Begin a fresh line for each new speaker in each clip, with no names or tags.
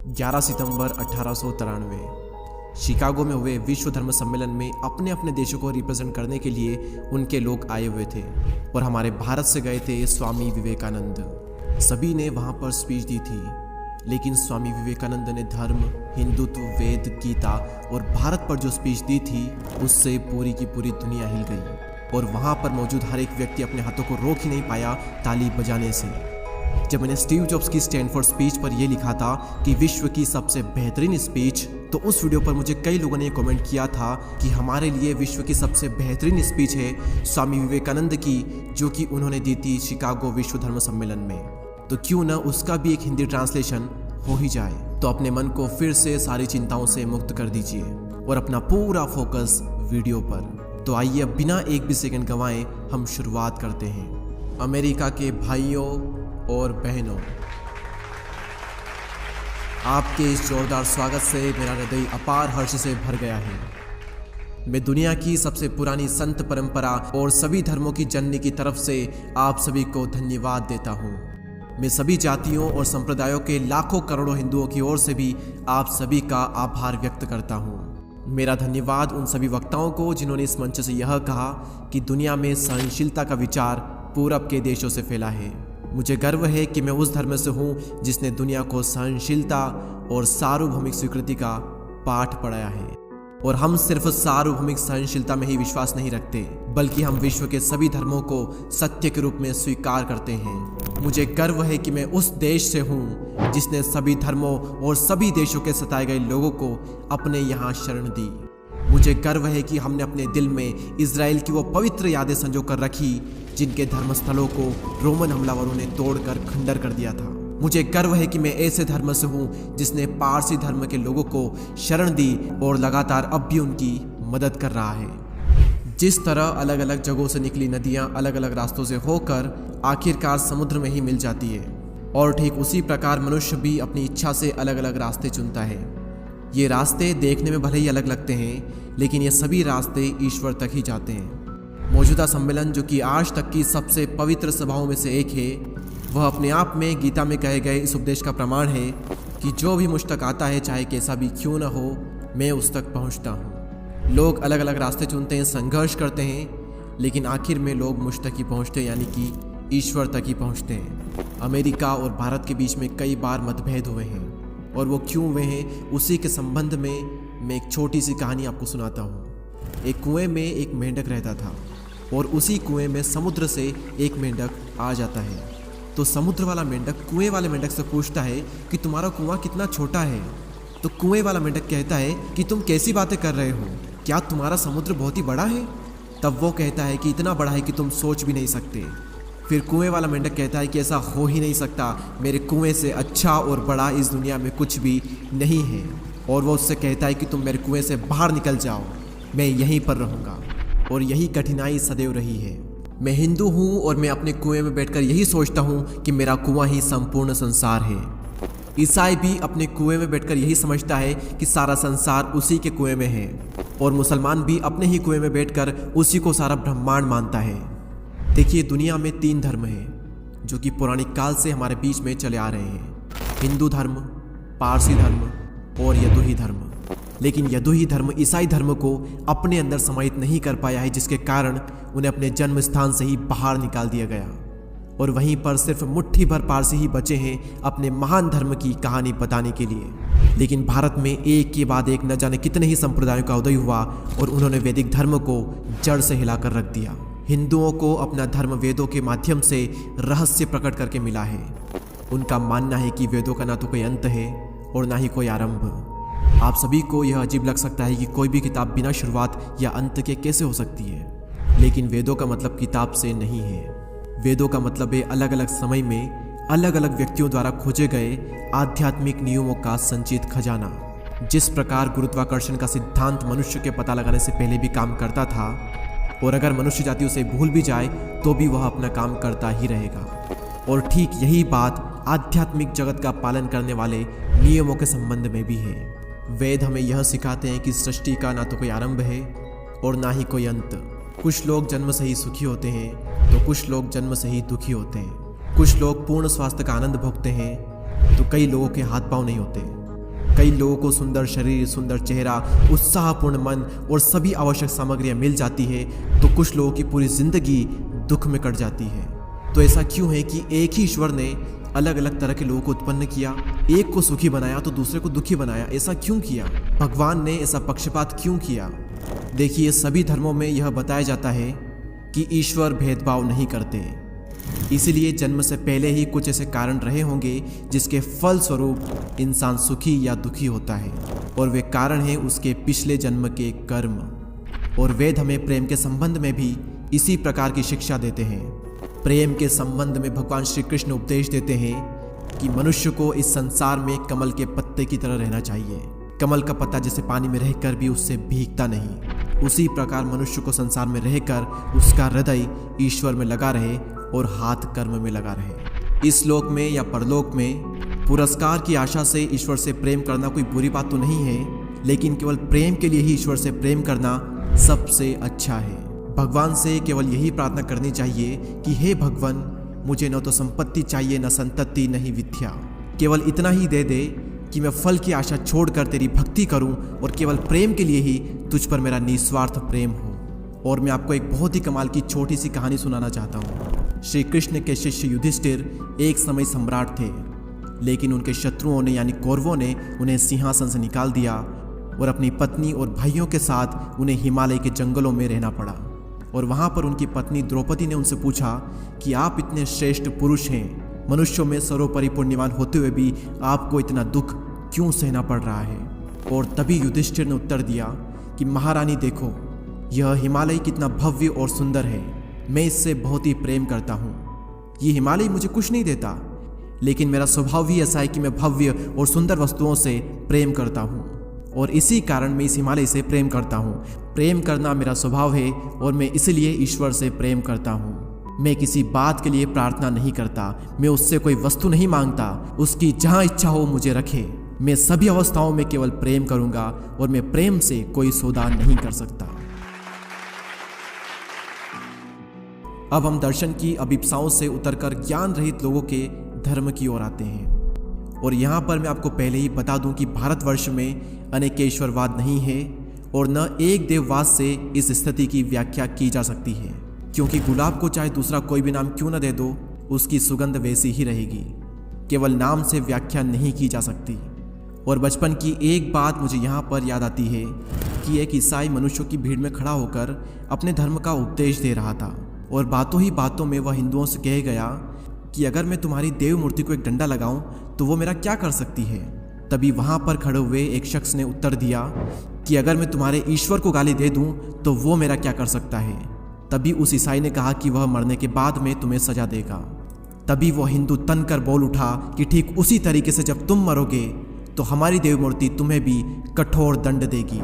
11 सितंबर 1893 Chicago में हुए विश्व धर्म सम्मेलन में अपने अपने देशों को रिप्रेजेंट करने के लिए उनके लोग आए हुए थे और हमारे भारत से गए थे स्वामी विवेकानंद। सभी ने वहाँ पर स्पीच दी थी, लेकिन स्वामी विवेकानंद ने धर्म, हिंदुत्व, वेद, गीता और भारत पर जो स्पीच दी थी उससे पूरी की पूरी दुनिया हिल गई और वहाँ पर मौजूद हर एक व्यक्ति अपने हाथों को रोक ही नहीं पाया ताली बजाने से। जब मैंने स्टीव जॉब्स की स्टैनफोर्ड स्पीच पर यह लिखा था कि विश्व की सबसे बेहतरीन स्पीच, तो उस वीडियो पर मुझे कई लोगों ने कमेंट किया था कि हमारे लिए विश्व की सबसे बेहतरीन स्पीच है स्वामी विवेकानंद की, जो कि उन्होंने दी थी शिकागो विश्व धर्म सम्मेलन में। तो क्यों ना उसका भी एक हिंदी ट्रांसलेशन हो ही जाए। तो अपने मन को फिर से सारी चिंताओं से मुक्त कर दीजिए और अपना पूरा फोकस वीडियो पर। तो आइए अब बिना एक भी सेकंड गंवाए हम शुरुआत करते हैं। अमेरिका के भाइयों और बहनों, आपके इस जोरदार स्वागत से मेरा हृदय अपार हर्ष से भर गया है। मैं दुनिया की सबसे पुरानी संत परंपरा और सभी धर्मों की जननी की तरफ से आप सभी को धन्यवाद देता हूँ। मैं सभी जातियों और संप्रदायों के लाखों करोड़ों हिंदुओं की ओर से भी आप सभी का आभार व्यक्त करता हूँ। मेरा धन्यवाद उन सभी वक्ताओं को जिन्होंने इस मंच से यह कहा कि दुनिया में सहनशीलता का विचार पूरब के देशों से फैला है। मुझे गर्व है कि मैं उस धर्म से हूँ जिसने दुनिया को सहनशीलता और सार्वभौमिक स्वीकृति का पाठ पढ़ाया है। और हम सिर्फ सार्वभौमिक सहनशीलता में ही विश्वास नहीं रखते, बल्कि हम विश्व के सभी धर्मों को सत्य के रूप में स्वीकार करते हैं। मुझे गर्व है कि मैं उस देश से हूँ जिसने सभी धर्मों और सभी देशों के सताए गए लोगों को अपने यहाँ शरण दी। मुझे गर्व है कि हमने अपने दिल में इजराइल की वो पवित्र यादें संजो कर रखी जिनके धर्मस्थलों को रोमन हमलावरों ने तोड़कर खंडर कर दिया था। मुझे गर्व है कि मैं ऐसे धर्म से हूँ जिसने पारसी धर्म के लोगों को शरण दी और लगातार अब भी उनकी मदद कर रहा है। जिस तरह अलग अलग जगहों से निकली नदियाँ अलग अलग रास्तों से होकर आखिरकार समुद्र में ही मिल जाती है, और ठीक उसी प्रकार मनुष्य भी अपनी इच्छा से अलग अलग रास्ते चुनता है। ये रास्ते देखने में भले ही अलग लगते हैं, लेकिन ये सभी रास्ते ईश्वर तक ही जाते हैं। मौजूदा सम्मेलन, जो कि आज तक की सबसे पवित्र सभाओं में से एक है, वह अपने आप में गीता में कहे गए इस उपदेश का प्रमाण है कि जो भी मुझ तक आता है, चाहे कैसा भी क्यों न हो, मैं उस तक पहुंचता हूं। लोग अलग अलग रास्ते चुनते हैं, संघर्ष करते हैं, लेकिन आखिर में लोग मुझ तक ही पहुंचते हैं, यानी कि ईश्वर तक ही पहुंचते हैं। अमेरिका और भारत के बीच में कई बार मतभेद हुए हैं, और वो क्यों हुए हैं उसी के संबंध में मैं एक छोटी सी कहानी आपको सुनाता हूँ। एक कुएं में एक मेंढक रहता था, और उसी कुएं में समुद्र से एक मेंढक आ जाता है। तो समुद्र वाला मेंढक कुएं वाले मेंढक से पूछता है कि तुम्हारा कुआं कितना छोटा है। तो कुएं वाला मेंढक कहता है कि तुम कैसी बातें कर रहे हो, क्या तुम्हारा समुद्र बहुत ही बड़ा है? तब वो कहता है कि इतना बड़ा है कि तुम सोच भी नहीं सकते। फिर कुएं वाला मेंढक कहता है कि ऐसा हो ही नहीं सकता, मेरे कुएं से अच्छा और बड़ा इस दुनिया में कुछ भी नहीं है। और वो उससे कहता है कि तुम मेरे कुएं से बाहर निकल जाओ, मैं यहीं पर रहूँगा। और यही कठिनाई सदैव रही है। मैं हिंदू हूँ और मैं अपने कुएं में बैठकर यही सोचता हूँ कि मेरा कुआं ही संपूर्ण संसार है। ईसाई भी अपने कुएं में बैठकर यही समझता है कि सारा संसार उसी के कुएं में है, और मुसलमान भी अपने ही कुएं में बैठकर उसी को सारा ब्रह्मांड मानता है। देखिए, दुनिया में 3 धर्म हैं जो कि पौराणिक काल से हमारे बीच में चले आ रहे हैं: हिंदू धर्म, पारसी धर्म और यदुही धर्म। लेकिन यदुही धर्म ईसाई धर्म को अपने अंदर समाहित नहीं कर पाया है, जिसके कारण उन्हें अपने जन्म स्थान से ही बाहर निकाल दिया गया, और वहीं पर सिर्फ मुट्ठी भर पारसी ही बचे हैं अपने महान धर्म की कहानी बताने के लिए। लेकिन भारत में एक के बाद एक न जाने कितने ही संप्रदायों का उदय हुआ, और उन्होंने वैदिक धर्म को जड़ से हिलाकर रख दिया। हिंदुओं को अपना धर्म वेदों के माध्यम से रहस्य प्रकट करके मिला है। उनका मानना है कि वेदों का ना तो कोई अंत है और ना ही कोई आरंभ। आप सभी को यह अजीब लग सकता है कि कोई भी किताब बिना शुरुआत या अंत के कैसे हो सकती है, लेकिन वेदों का मतलब किताब से नहीं है। वेदों का मतलब है अलग अलग समय में अलग अलग व्यक्तियों द्वारा खोजे गए आध्यात्मिक नियमों का संचित खजाना। जिस प्रकार गुरुत्वाकर्षण का सिद्धांत मनुष्य के पता लगाने से पहले भी काम करता था, और अगर मनुष्य जाति उसे भूल भी जाए तो भी वह अपना काम करता ही रहेगा। और ठीक यही बात आध्यात्मिक जगत का पालन करने वाले नियमों के संबंध में भी है। वेद हमें यह सिखाते हैं कि सृष्टि का ना तो कोई आरंभ है और ना ही कोई अंत। कुछ लोग जन्म से ही सुखी होते हैं, तो कुछ लोग जन्म से ही दुखी होते हैं। कुछ लोग पूर्ण स्वास्थ्य का आनंद भोगते हैं, तो कई लोगों के हाथ पांव नहीं होते। कई लोगों को सुंदर शरीर, सुंदर चेहरा, उत्साहपूर्ण मन और सभी आवश्यक सामग्रियां मिल जाती है, तो कुछ लोगों की पूरी जिंदगी दुख में कट जाती है। तो ऐसा क्यों है कि एक ही ईश्वर ने अलग अलग तरह के लोगों को उत्पन्न किया, एक को सुखी बनाया तो दूसरे को दुखी बनाया? ऐसा क्यों किया? भगवान ने ऐसा पक्षपात क्यों किया? देखिए, सभी धर्मों में यह बताया जाता है कि ईश्वर भेदभाव नहीं करते। इसीलिए जन्म से पहले ही कुछ ऐसे कारण रहे होंगे जिसके फल स्वरूप इंसान सुखी या दुखी होता है, और वे कारण हैं उसके पिछले जन्म के कर्म। और वेद हमें प्रेम के संबंध में भी इसी प्रकार की शिक्षा देते हैं। प्रेम के संबंध में भगवान श्री कृष्ण उपदेश देते हैं कि मनुष्य को इस संसार में कमल के पत्ते की तरह रहना चाहिए। कमल का पत्ता जैसे पानी में रहकर भी उससे भीगता नहीं, उसी प्रकार मनुष्य को संसार में रहकर उसका हृदय ईश्वर में लगा रहे और हाथ कर्म में लगा रहे। इस लोक में या परलोक में पुरस्कार की आशा से ईश्वर से प्रेम करना कोई बुरी बात तो नहीं है, लेकिन केवल प्रेम के लिए ही ईश्वर से प्रेम करना सबसे अच्छा है। भगवान से केवल यही प्रार्थना करनी चाहिए कि हे भगवान, मुझे न तो संपत्ति चाहिए, न संतति, न ही विद्या। केवल इतना ही दे दे कि मैं फल की आशा छोड़कर तेरी भक्ति करूं और केवल प्रेम के लिए ही तुझ पर मेरा निस्वार्थ प्रेम हो। और मैं आपको एक बहुत ही कमाल की छोटी सी कहानी सुनाना चाहता हूँ। श्री कृष्ण के शिष्य युधिष्ठिर एक समय सम्राट थे, लेकिन उनके शत्रुओं ने यानी कौरवों ने उन्हें सिंहासन से निकाल दिया और अपनी पत्नी और भाइयों के साथ उन्हें हिमालय के जंगलों में रहना पड़ा। और वहाँ पर उनकी पत्नी द्रौपदी ने उनसे पूछा कि आप इतने श्रेष्ठ पुरुष हैं, मनुष्यों में सर्वोपरि पुण्यवान होते हुए भी आपको इतना दुख क्यों सहना पड़ रहा है? और तभी युधिष्ठिर ने उत्तर दिया कि महारानी देखो, यह हिमालय कितना भव्य और सुंदर है, मैं इससे बहुत ही प्रेम करता हूँ। ये हिमालय मुझे कुछ नहीं देता, लेकिन मेरा स्वभाव ही ऐसा है कि मैं भव्य और सुंदर वस्तुओं से प्रेम करता हूँ, और इसी कारण मैं इस हिमालय से प्रेम करता हूँ। प्रेम करना मेरा स्वभाव है और मैं इसलिए ईश्वर से प्रेम करता हूँ। मैं किसी बात के लिए प्रार्थना नहीं करता, मैं उससे कोई वस्तु नहीं मांगता, उसकी जहाँ इच्छा हो मुझे रखे। मैं सभी अवस्थाओं में केवल प्रेम करूँगा और मैं प्रेम से कोई सौदा नहीं कर सकता। अब हम दर्शन की अभिप्साओं से उतरकर ज्ञान रहित लोगों के धर्म की ओर आते हैं। और यहाँ पर मैं आपको पहले ही बता दूं कि भारतवर्ष में अनेकेश्वरवाद नहीं है और न एक देववाद से इस स्थिति की व्याख्या की जा सकती है, क्योंकि गुलाब को चाहे दूसरा कोई भी नाम क्यों न दे दो, उसकी सुगंध वैसी ही रहेगी। केवल नाम से व्याख्या नहीं की जा सकती। और बचपन की एक बात मुझे यहाँ पर याद आती है कि एक ईसाई मनुष्यों की भीड़ में खड़ा होकर अपने धर्म का उपदेश दे रहा था, और बातों ही बातों में वह हिंदुओं से कह गया कि अगर मैं तुम्हारी देव मूर्ति को एक डंडा लगाऊं तो वो मेरा क्या कर सकती है? तभी वहां पर खड़े हुए एक शख्स ने उत्तर दिया कि अगर मैं तुम्हारे ईश्वर को गाली दे दूं तो वो मेरा क्या कर सकता है? तभी उस ईसाई ने कहा कि वह मरने के बाद में तुम्हें सजा देगा। तभी वो हिंदू तन कर बोल उठा कि ठीक उसी तरीके से जब तुम मरोगे तो हमारी देव मूर्ति तुम्हें भी कठोर दंड देगी।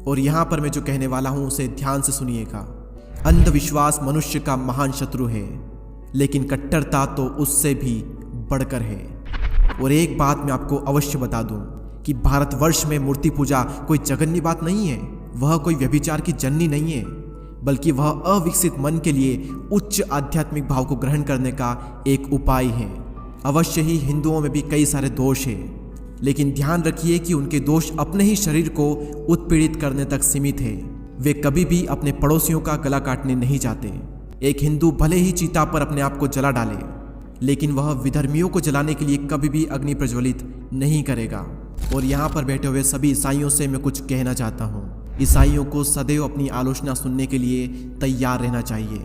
और यहाँ पर मैं जो कहने वाला हूँ उसे ध्यान से सुनिएगा। अंधविश्वास मनुष्य का महान शत्रु है, लेकिन कट्टरता तो उससे भी बढ़कर है। और एक बात मैं आपको अवश्य बता दूं कि भारतवर्ष में मूर्ति पूजा कोई जघन्य बात नहीं है, वह कोई व्यभिचार की जननी नहीं है, बल्कि वह अविकसित मन के लिए उच्च आध्यात्मिक भाव को ग्रहण करने का एक उपाय है। अवश्य ही हिंदुओं में भी कई सारे दोष हैं, लेकिन ध्यान रखिए कि उनके दोष अपने ही शरीर को उत्पीड़ित करने तक सीमित है। वे कभी भी अपने पड़ोसियों का गला काटने नहीं जाते। एक हिंदू भले ही चीता पर अपने आप को जला डाले, लेकिन वह विधर्मियों को जलाने के लिए कभी भी अग्नि प्रज्वलित नहीं करेगा। और यहाँ पर बैठे हुए सभी ईसाइयों से मैं कुछ कहना चाहता हूँ। ईसाइयों को सदैव अपनी आलोचना सुनने के लिए तैयार रहना चाहिए,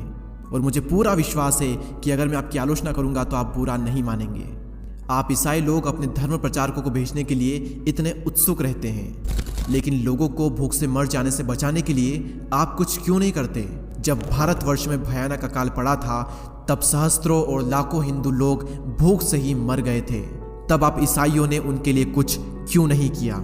और मुझे पूरा विश्वास है कि अगर मैं आपकी आलोचना करूँगा तो आप बुरा नहीं मानेंगे। आप ईसाई लोग अपने धर्म प्रचारकों को भेजने के लिए इतने उत्सुक रहते हैं, लेकिन लोगों को भूख से मर जाने से बचाने के लिए आप कुछ क्यों नहीं करते? जब भारतवर्ष में भयानक अकाल पड़ा था तब सहस्त्रों और लाखों हिंदू लोग भूख से ही मर गए थे। तब आप ईसाइयों ने उनके लिए कुछ क्यों नहीं किया?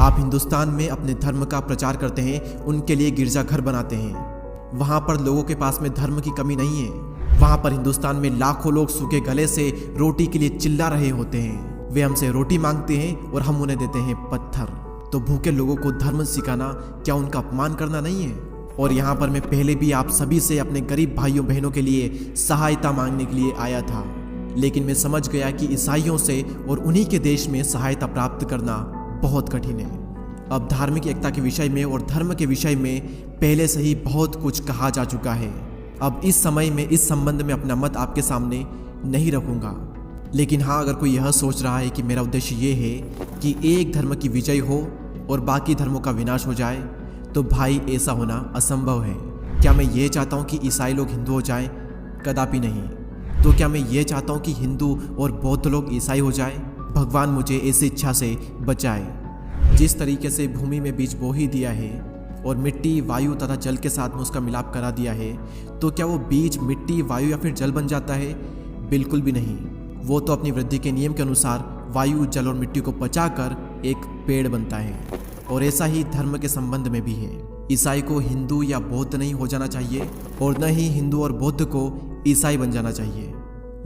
आप हिंदुस्तान में अपने धर्म का प्रचार करते हैं, उनके लिए गिरजाघर बनाते हैं। वहाँ पर लोगों के पास में धर्म की कमी नहीं है। वहाँ पर हिंदुस्तान में लाखों लोग सूखे गले से रोटी के लिए चिल्ला रहे होते हैं। वे हमसे रोटी मांगते हैं और हम उन्हें देते हैं पत्थर। तो भूखे लोगों को धर्म सिखाना क्या उनका अपमान करना नहीं है? और यहाँ पर मैं पहले भी आप सभी से अपने गरीब भाइयों बहनों के लिए सहायता मांगने के लिए आया था, लेकिन मैं समझ गया कि ईसाइयों से और उन्हीं के देश में सहायता प्राप्त करना बहुत कठिन है। अब धार्मिक एकता के विषय में और धर्म के विषय में पहले से ही बहुत कुछ कहा जा चुका है। अब इस समय में इस संबंध में अपना मत आपके सामने नहीं रखूंगा। लेकिन हाँ, अगर कोई यह सोच रहा है कि मेरा उद्देश्य ये है कि एक धर्म की विजय हो और बाकी धर्मों का विनाश हो जाए, तो भाई ऐसा होना असंभव है। क्या मैं ये चाहता हूँ कि ईसाई लोग हिंदू हो जाएं? कदापि नहीं। तो क्या मैं ये चाहता हूँ कि हिंदू और बौद्ध लोग ईसाई हो जाएं? भगवान मुझे ऐसी इच्छा से बचाए। जिस तरीके से भूमि में बीज बो ही दिया है और मिट्टी, वायु तथा जल के साथ में उसका मिलाप करा दिया है, तो क्या वो बीज मिट्टी, वायु या फिर जल बन जाता है? बिल्कुल भी नहीं। वो तो अपनी वृद्धि के नियम के अनुसार वायु, जल और मिट्टी को पचाकर एक पेड़ बनता है। और ऐसा ही धर्म के संबंध में भी है। ईसाई को हिंदू या बौद्ध नहीं हो जाना चाहिए और न ही हिंदू और बौद्ध को ईसाई बन जाना चाहिए।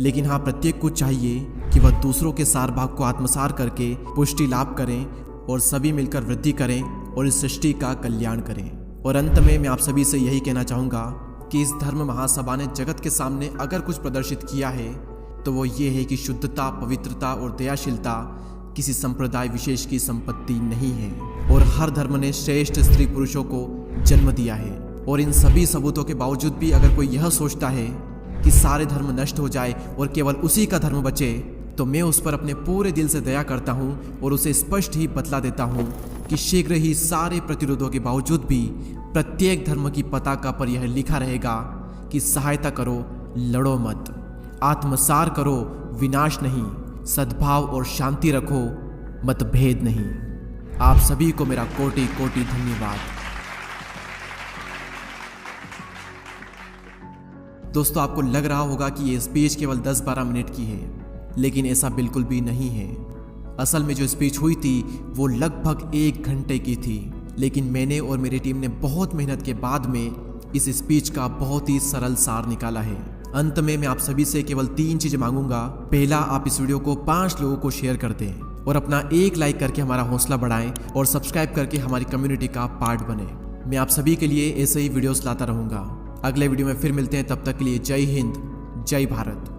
लेकिन हाँ, प्रत्येक को चाहिए कि वह दूसरों के सार भाग को आत्मसार करके पुष्टि लाभ करें और सभी मिलकर वृद्धि करें और इस सृष्टि का कल्याण करें। और अंत में मैं आप सभी से यही कहना चाहूँगा कि इस धर्म महासभा ने जगत के सामने अगर कुछ प्रदर्शित किया है तो वो ये है कि शुद्धता, पवित्रता और दयाशीलता किसी संप्रदाय विशेष की संपत्ति नहीं है। और हर धर्म ने श्रेष्ठ स्त्री पुरुषों को जन्म दिया है। और इन सभी सबूतों के बावजूद भी अगर कोई यह सोचता है कि सारे धर्म नष्ट हो जाए और केवल उसी का धर्म बचे, तो मैं उस पर अपने पूरे दिल से दया करता हूँ और उसे स्पष्ट ही बतला देता हूँ कि शीघ्र ही सारे प्रतिरोधों के बावजूद भी प्रत्येक धर्म की पताका पर यह लिखा रहेगा कि सहायता करो, लड़ो मत, आत्मसार करो, विनाश नहीं, सद्भाव और शांति रखो, मतभेद नहीं। आप सभी को मेरा कोटि कोटि धन्यवाद। दोस्तों, आपको लग रहा होगा कि ये स्पीच केवल 10-12 मिनट की है, लेकिन ऐसा बिल्कुल भी नहीं है। असल में जो स्पीच हुई थी वो लगभग 1 घंटे की थी, लेकिन मैंने और मेरी टीम ने बहुत मेहनत के बाद में इस स्पीच का बहुत ही सरल सार निकाला है। अंत में मैं आप सभी से केवल 3 चीजें मांगूंगा। पहला, आप इस वीडियो को 5 लोगों को शेयर कर दें और अपना 1 लाइक करके हमारा हौसला बढ़ाएं और सब्सक्राइब करके हमारी कम्युनिटी का पार्ट बने। मैं आप सभी के लिए ऐसे ही वीडियोस लाता रहूंगा। अगले वीडियो में फिर मिलते हैं, तब तक के लिए जय हिंद, जय भारत।